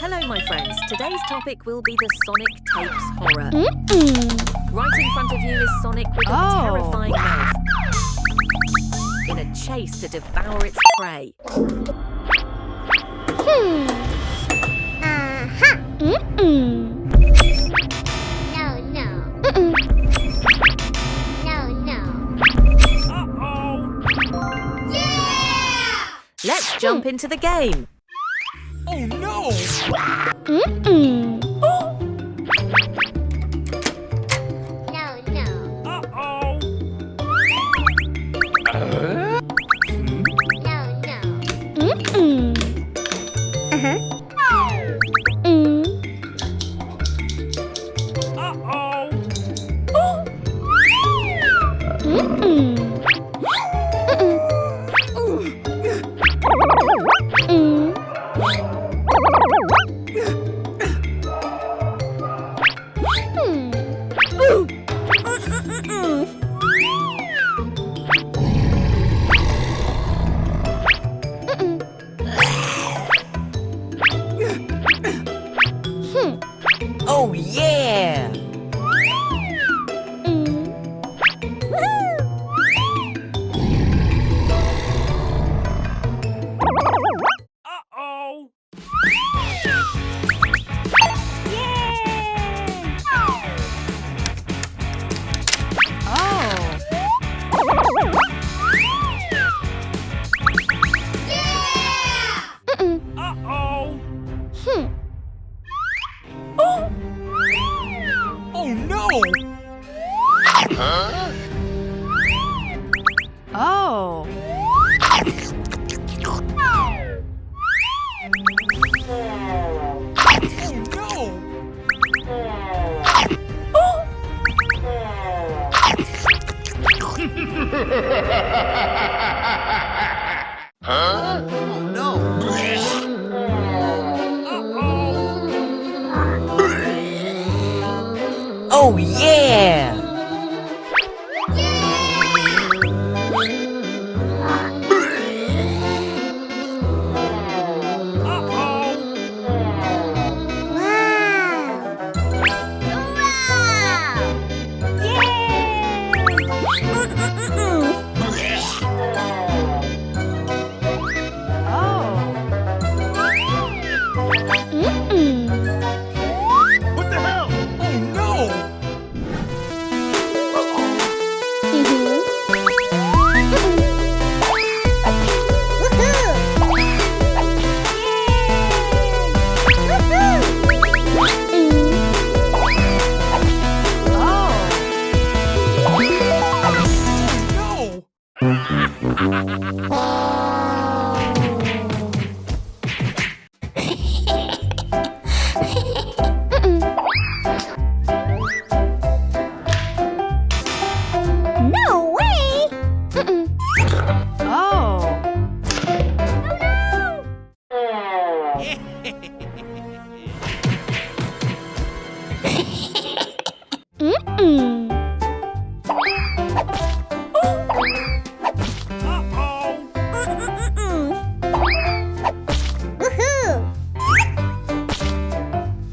Hello, my friends. Today's topic will be the Sonic Tapes horror. Right in front of you is Sonic with a terrifying mouth in a chase to devour its prey. Let's jump into the game. Oh no! Oh yeah! Uh-oh! Uh-oh! Oh no! Huh? Oh. Huh? Oh no! Oh yeah! What the hell? Oh no!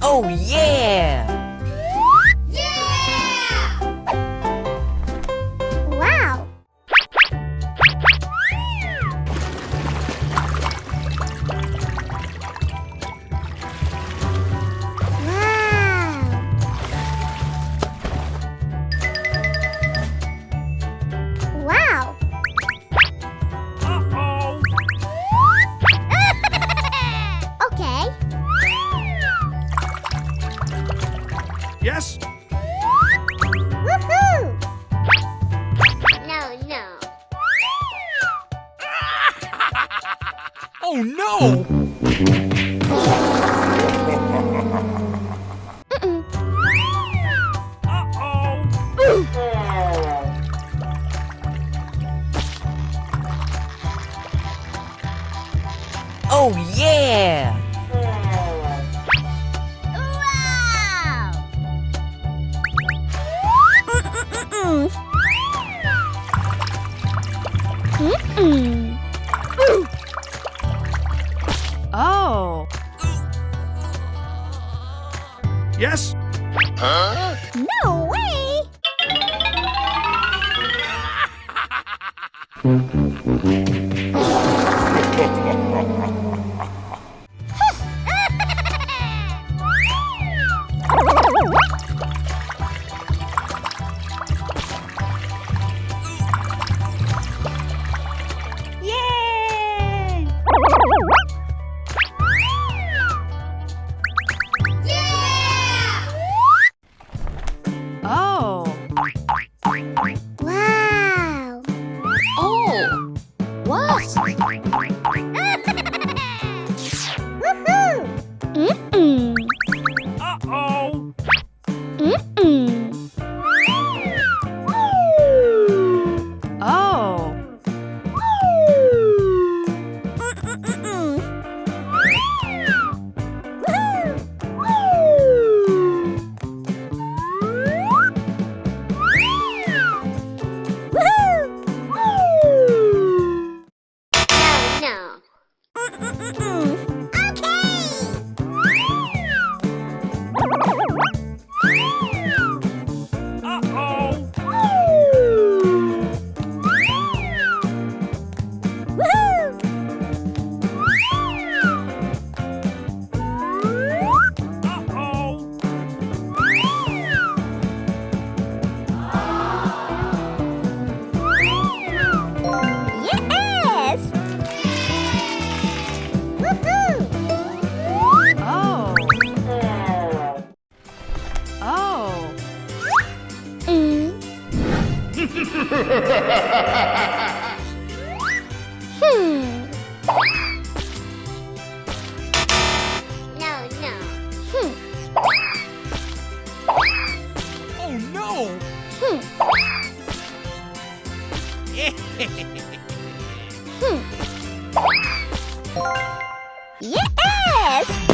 Oh yeah! Wow! Wow! Uh-oh! Okay. Yes? Woohoo! No. Oh no! Oh yeah! Wow! Yes? No way! Yay! Oh. Wow! Oh! What? Woohoo! Mm-mm. Uh-oh. Mm-mm. Oh. No. Okay. Uh-oh. Uh-oh. Yes. Woohoo! Oh. Oh. Mm. Hmm. No, no. Hmm. Oh, no. Hmm. Hmm. Yes!